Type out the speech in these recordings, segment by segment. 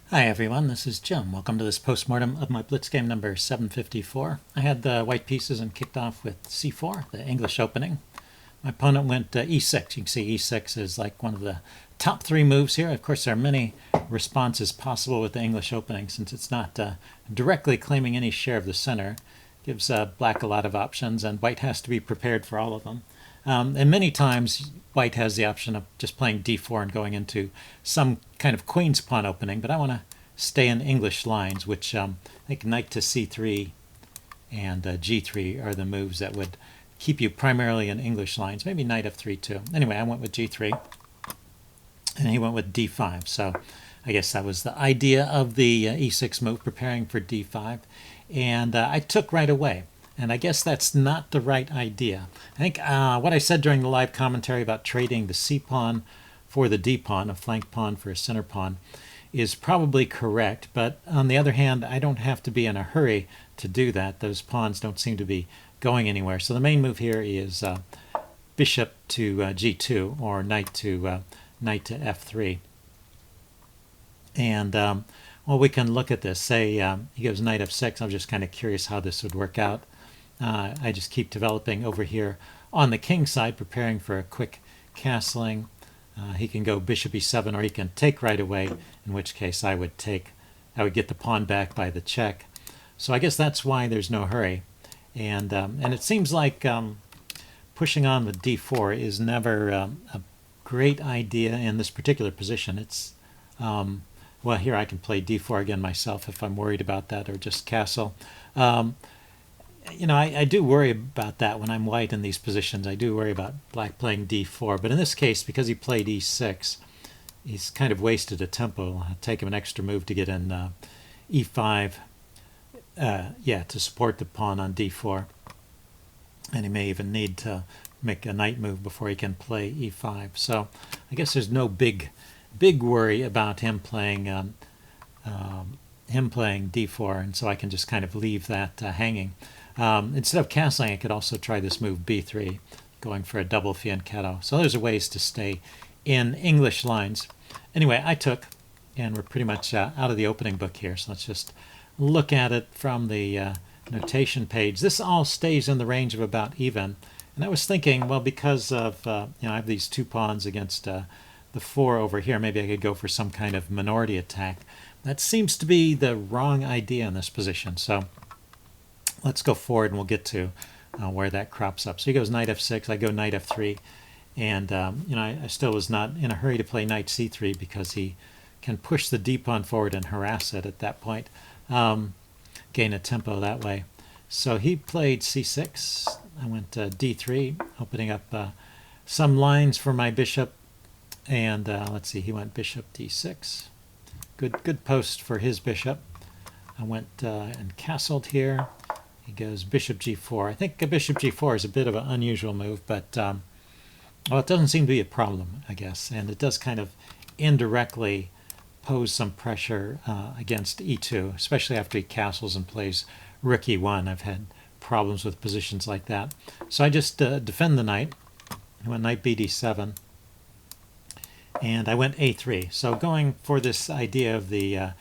Hi everyone, this is Jim. Welcome to this postmortem of my Blitz game number 754. I had the white pieces and kicked off with c4, the English opening. My opponent went e6. You can see e6 is like one of the top three moves here. Of course, there are many responses possible with the English opening since it's not directly claiming any share of the center. Gives black a lot of options, and white has to be prepared for all of them. And many times white has the option of just playing d4 and going into some kind of queen's pawn opening, but I want to stay in English lines, which I think knight to c3 and g3 are the moves that would keep you primarily in English lines. Maybe knight f3 too. Anyway, I went with g3 and he went with d5. So I guess that was the idea of the e6 move, preparing for d5. And I took right away. And I guess that's not the right idea. I think what I said during the live commentary about trading the c-pawn for the d-pawn, a flank pawn for a center pawn, is probably correct. But on the other hand, I don't have to be in a hurry to do that. Those pawns don't seem to be going anywhere. So the main move here is bishop to g2 or knight to f3. And well, we can look at this. Say he goes knight f6. I'm just kind of curious how this would work out. I just keep developing over here on the king side, preparing for a quick castling. He can go bishop e7, or he can take right away, in which case I would get the pawn back by the check. So I guess that's why there's no hurry. And it seems like pushing on with d4 is never a great idea in this particular position. It's well, here I can play d4 again myself if I'm worried about that, or just castle. You know, I do worry about that when I'm white in these positions. I do worry about black playing d4. But in this case, because he played e6, he's kind of wasted a tempo. It'll take him an extra move to get in e5, to support the pawn on d4. And he may even need to make a knight move before he can play e5. So I guess there's no big worry about him playing d4, and so I can just kind of leave that hanging. Instead of castling, I could also try this move b3, going for a double fianchetto. So those are ways to stay in English lines. Anyway, I took, and we're pretty much out of the opening book here, so let's just look at it from the notation page. This all stays in the range of about even. And I was thinking, well, because of, I have these two pawns against the 4 over here, maybe I could go for some kind of minority attack. That seems to be the wrong idea in this position. So let's go forward and we'll get to where that crops up. So he goes knight f6, I go knight f3. And, I still was not in a hurry to play knight c3 because he can push the d-pawn forward and harass it at that point. Gain a tempo that way. So he played c6. I went d3, opening up some lines for my bishop. And let's see, he went bishop d6. Good post for his bishop. I went and castled here. He goes bishop g4. I think a bishop g4 is a bit of an unusual move, but well, it doesn't seem to be a problem, I guess. And it does kind of indirectly pose some pressure against e2, especially after he castles and plays rook e1. I've had problems with positions like that. So I just defend the knight. I went knight bd7. And I went a3. So going for this idea of the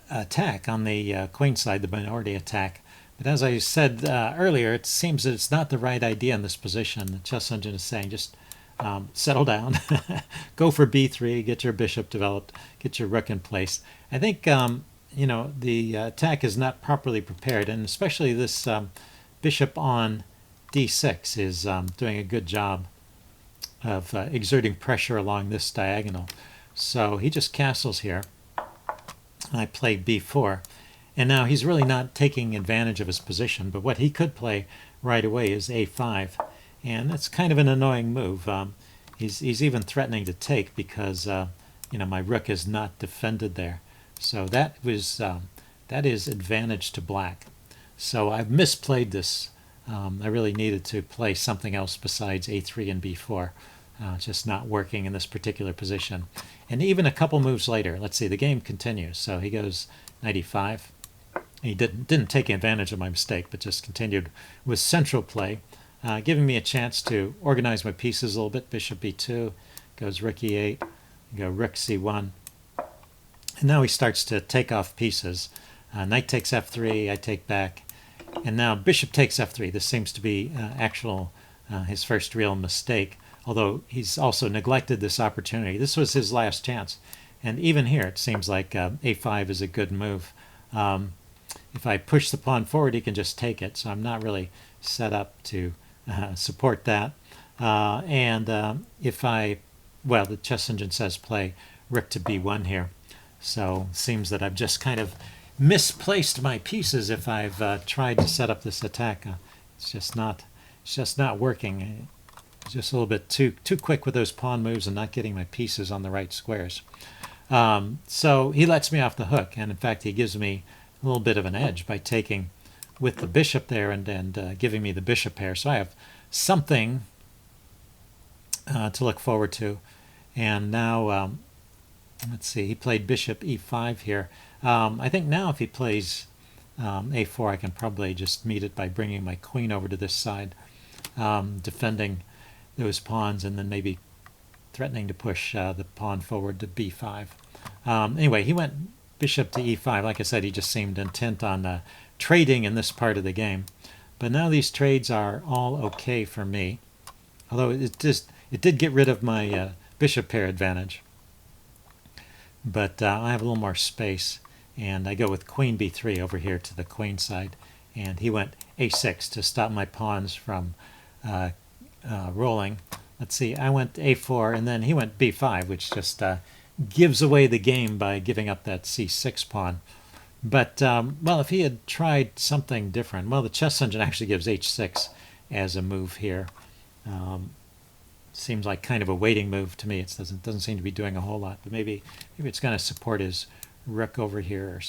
attack on the queenside, the minority attack. But as I said earlier, it seems that it's not the right idea in this position. The chess engine is saying just settle down, go for b3, get your bishop developed, get your rook in place. I think the attack is not properly prepared, and especially this bishop on d6 is doing a good job of exerting pressure along this diagonal. So he just castles here. I play b4. And now he's really not taking advantage of his position, but what he could play right away is a5. And that's kind of an annoying move. He's even threatening to take because my rook is not defended there. So that is advantage to black. So I've misplayed this. I really needed to play something else besides a3 and b4. It's just not working in this particular position. And even a couple moves later, let's see, the game continues. So he goes knight e5. He didn't take advantage of my mistake, but just continued with central play, giving me a chance to organize my pieces a little bit. Bishop b2, goes rook e8, go rook c1. And now he starts to take off pieces. Knight takes f3, I take back. And now bishop takes f3. This seems to be his first real mistake, although he's also neglected this opportunity. This was his last chance. And even here, it seems like a5 is a good move. If I push the pawn forward, he can just take it. So I'm not really set up to support that. Well, the chess engine says play rook to b1 here. So it seems that I've just kind of misplaced my pieces if I've tried to set up this attack. It's just not working. Just a little bit too quick with those pawn moves and not getting my pieces on the right squares. So he lets me off the hook, and in fact he gives me a little bit of an edge by taking with the bishop there and giving me the bishop pair. So I have something to look forward to. And now, let's see, he played bishop e5 here. I think now if he plays a4, I can probably just meet it by bringing my queen over to this side, defending those pawns, and then maybe threatening to push the pawn forward to b5. Anyway, he went bishop to e5. Like I said, he just seemed intent on trading in this part of the game. But now these trades are all okay for me, although it did get rid of my bishop pair advantage. But I have a little more space, and I go with queen b3 over here to the queen side, and he went a6 to stop my pawns from rolling. Let's see, I went a4, and then he went b5, which just gives away the game by giving up that c6 pawn. But, well, if he had tried something different, well, the chess engine actually gives h6 as a move here. Seems like kind of a waiting move to me. It doesn't seem to be doing a whole lot, but maybe it's going to support his rook over here or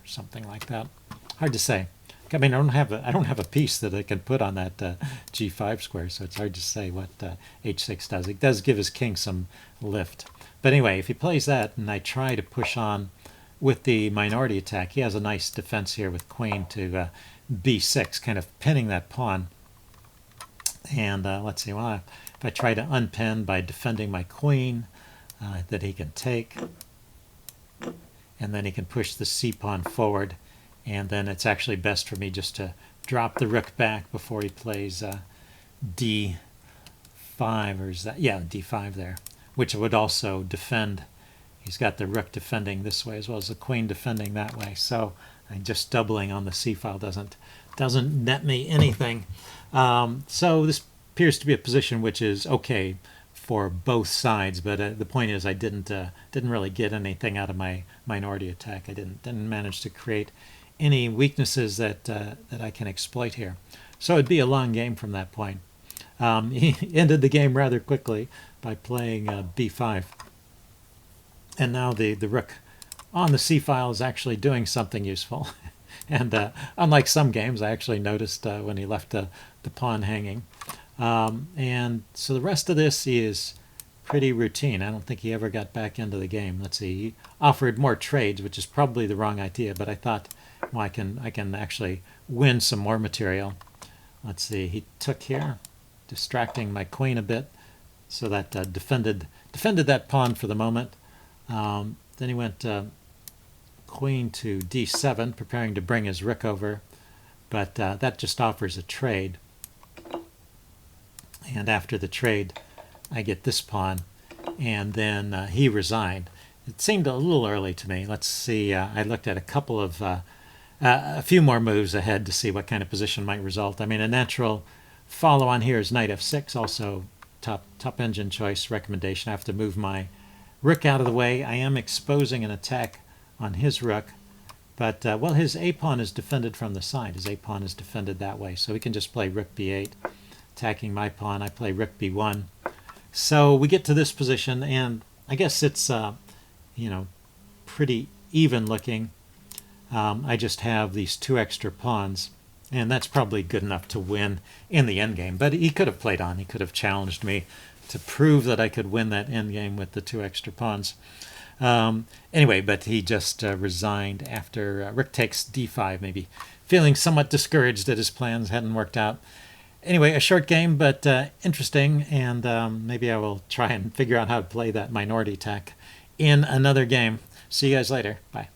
something like that. Hard to say. I mean, I don't have a piece that I can put on that g5 square, so it's hard to say what h6 does. It does give his king some lift. But anyway, if he plays that and I try to push on with the minority attack, he has a nice defense here with queen to b6, kind of pinning that pawn. And let's see, well, if I try to unpin by defending my queen, that he can take, and then he can push the c pawn forward, and then it's actually best for me just to drop the rook back before he plays d5, or is that, yeah, d5 there, which would also defend. He's got the rook defending this way as well as the queen defending that way. So just doubling on the c file doesn't net me anything. So this appears to be a position which is okay for both sides, but the point is I didn't really get anything out of my minority attack. I didn't manage to create any weaknesses that I can exploit here. So it'd be a long game from that point. He ended the game rather quickly by playing b5. And now the rook on the c file is actually doing something useful. And unlike some games, I actually noticed when he left the pawn hanging. And so the rest of this is pretty routine. I don't think he ever got back into the game. Let's see, he offered more trades, which is probably the wrong idea, but I thought, well, I can actually win some more material. Let's see, he took here, distracting my queen a bit, so that defended that pawn for the moment. Then he went queen to d7, preparing to bring his rook over, but that just offers a trade. And after the trade, I get this pawn, and then he resigned. It seemed a little early to me. Let's see, I looked at a few more moves ahead to see what kind of position might result. I mean, a natural follow-on here is knight f6, also top engine choice recommendation. I have to move my rook out of the way. I am exposing an attack on his rook, but, well, his a-pawn is defended from the side. His a-pawn is defended that way, so he can just play rook b8, attacking my pawn. I play rook b1. So we get to this position, and I guess it's, pretty even looking. I just have these two extra pawns, and that's probably good enough to win in the endgame. But he could have played on. He could have challenged me to prove that I could win that endgame with the two extra pawns. Anyway, but he just resigned after rook takes d5, maybe feeling somewhat discouraged that his plans hadn't worked out. Anyway, a short game, but interesting, and maybe I will try and figure out how to play that minority attack in another game. See you guys later. Bye.